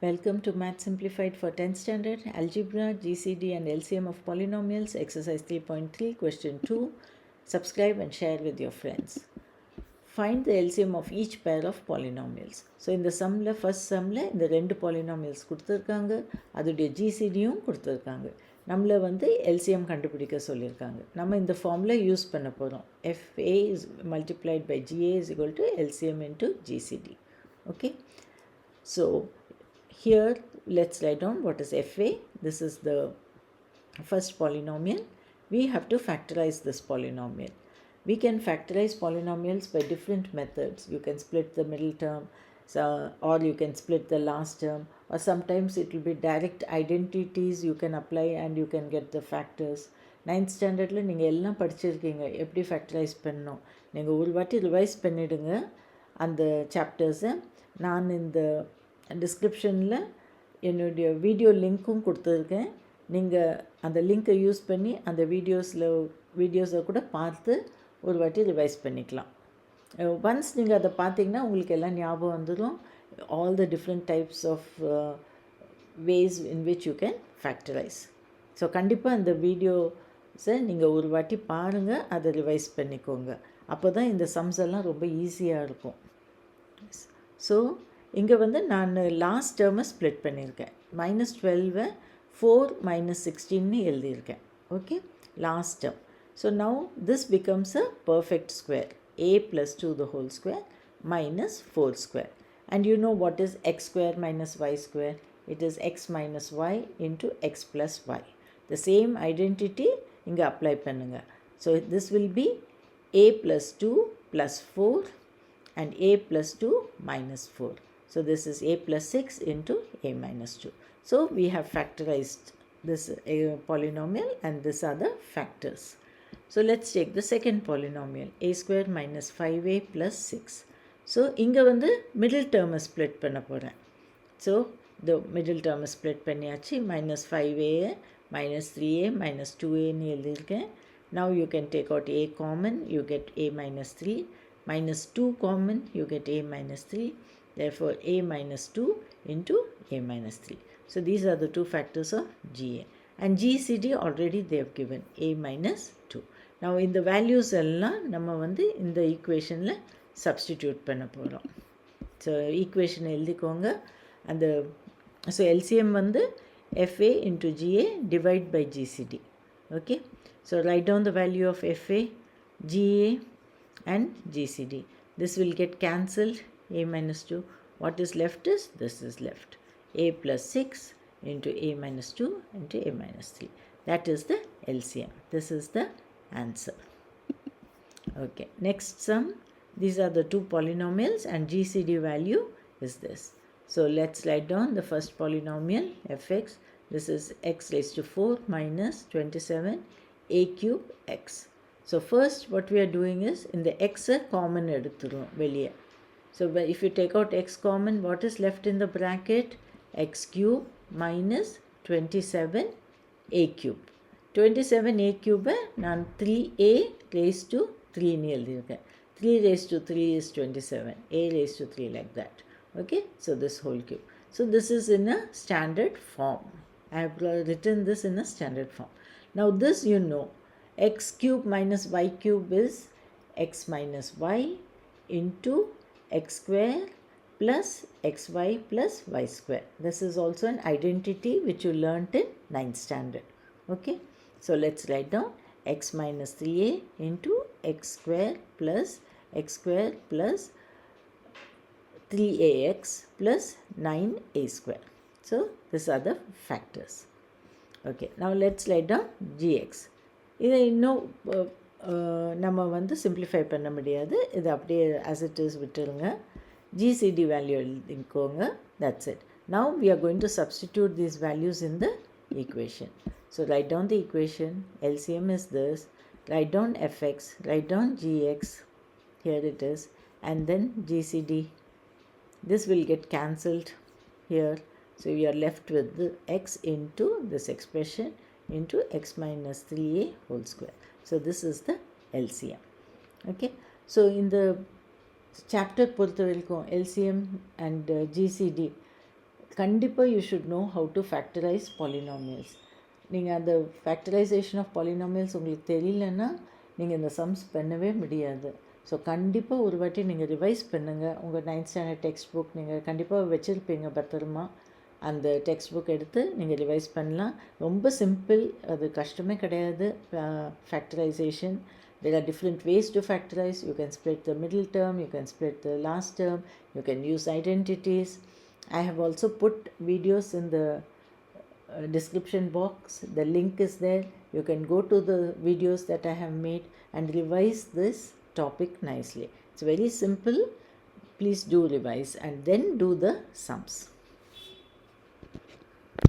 Welcome to Math Simplified for 10th Standard, Algebra, GCD and LCM of Polynomials, Exercise 3.3, Question 2. Subscribe and share with your friends. Find the LCM of each pair of polynomials. So, in the sumla, first sumla, இந்த ரெண்டு polynomials கொடுத்திருக்காங்க, அதுடைய GCDயும் கொடுத்திருக்காங்க. நம்மள வந்து LCM கண்டுபிடிக்க சொல்லியிருக்காங்க. நம்ம இந்த ஃபார்முலா யூஸ் பண்ண போகிறோம். FA is multiplied by GA is equal to LCM into GCD. Okay. So, here let's write down what is FA. This is the first polynomial. We have to factorize this polynomial. We can factorize polynomials by different methods. You can split the middle term, or you can split the last term, or sometimes it will be direct identities you can apply and you can get the factors. 9th standardல நீங்கள் எல்லாம் படிச்சிருக்கீங்க எப்படி factorise பண்ணணும். நீங்கள் ஒரு வாட்டி revise பண்ணிவிடுங்க அந்த சாப்டர்ஸை. நான் இந்த டிஸ்கிரிப்ஷனில் என்னுடைய வீடியோ லிங்க்கும் கொடுத்துருக்கேன். நீங்கள் அந்த லிங்க்கை யூஸ் பண்ணி அந்த வீடியோஸை கூட பார்த்து ஒரு வாட்டி ரிவைஸ் பண்ணிக்கலாம். ஒன்ஸ் நீங்கள் அதை பார்த்தீங்கன்னா உங்களுக்கு எல்லாம் ஞாபகம் வந்துடும். All the different types of ways in which you can factorise. So கண்டிப்பாக அந்த வீடியோஸை நீங்கள் ஒரு வாட்டி பாருங்கள், அதை ரிவைஸ் பண்ணிக்கோங்க. அப்போ தான் இந்த சம்ஸ் எல்லாம் ரொம்ப ஈஸியாக இருக்கும். ஸோ இங்கே வந்து நான் லாஸ்ட் டேர்மை ஸ்ப்ளிட் பண்ணியிருக்கேன். -12 4 - 16 எழுதியிருக்கேன். Okay, last term. So now this becomes a perfect square. a + 2 the whole square minus 4 square. And you know what is x square minus y square? It is x minus y into x plus y. The same identity இங்கே apply பண்ணுங்க. So this will be a + 2 + 4 and a + 2 minus 4. So this is a + 6 into a minus 2. So we have factorized this polynomial and these are the factors. So let's take the second polynomial, a square minus 5a plus 6. So இங்கே வந்து middle term split பண்ண போகிறேன். So the middle term split பண்ணியாச்சு. -5a minus 3a minus 2a ன்னு எழுதியிருக்கேன். Now you can take out a common, you get a minus 3. Minus 2 common, you get a minus 3. Therefore a minus 2 into a minus 3. So these are the two factors of GA. And GCD already they have given a minus 2. Now இந்த values எல்லாம் நம்ம வந்து இந்த ஈக்குவேஷனில் substitute பண்ண போகிறோம். So equation எழுதிக்கோங்க. அந்த ஸோ எல்சிஎம் வந்து FA into GA divide by GCD. Okay, so write down the value of FA, GA and GCD. This will get cancelled, a minus 2. What is left is this is left, a plus 6 into a minus 2 into a minus 3. That is the LCM. This is the answer. Okay, next sum. These are the two polynomials and GCD value is this. So let's write down the first polynomial fx. This is x raised to 4 minus 27 a cube x. So first what we are doing is in the x common எடுத்துரும் வெளியே. So if you take out x common, what is left in the bracket? X cube minus 27 a cube. 27 a cube நான் 3a raised to 3 ன்னு எழுதியிருக்கேன். 3 raised to 3 is 27. a raised to 3 like that. Okay, so this whole cube. So this is in a standard form. I have written this in a standard form. Now this you know, x cube minus y cube is x minus y into x square plus xy plus y square. This is also an identity which you learnt in 9th standard. Okay, so let's write down x minus 3a into x square plus 3ax plus 9a square. So these are the factors. Okay, now let's write down gx. இதை இன்னும் நம்ம வந்து simplify பண்ண முடியாது. இது அப்படியே as it is விட்டுருங்க. GCD value எழுதிக்கோங்க. That's it. Now we are going to substitute these values in the equation. So write down the equation. LCM is this. Write down fx. Write down gx. Here it is. And then GCD. This will get cancelled here. So we are left with the x into this expression into x minus 3a whole square. So this is the LCM. Okay. So in the chapter பொறுத்த வரைக்கும் LCM and GCD கண்டிப்பாக you should know how to factorise polynomials. நீங்கள் அந்த factorisation of polynomials உங்களுக்கு தெரியலன்னா நீங்கள் இந்த sums பண்ணவே முடியாது. ஸோ கண்டிப்பாக ஒரு வாட்டி நீங்கள் ரிவைஸ் பண்ணுங்கள். உங்கள் 9th ஸ்டாண்டர்ட் டெக்ஸ்ட் புக் நீங்கள் கண்டிப்பாக வச்சுருப்பீங்க பத்திரமா. அந்த டெக்ஸ்ட் புக் எடுத்து நீங்கள் ரிவைஸ் பண்ணலாம். ரொம்ப சிம்பிள், அது கஷ்டமே கிடையாது. Factorisation, there are different ways to factorize. You can split the middle term, you can split the last term, you can use identities. I have also put videos in the description box. The link is there. You can go to the videos that I have made and revise this topic nicely. It's very simple. Please do revise and then do the sums.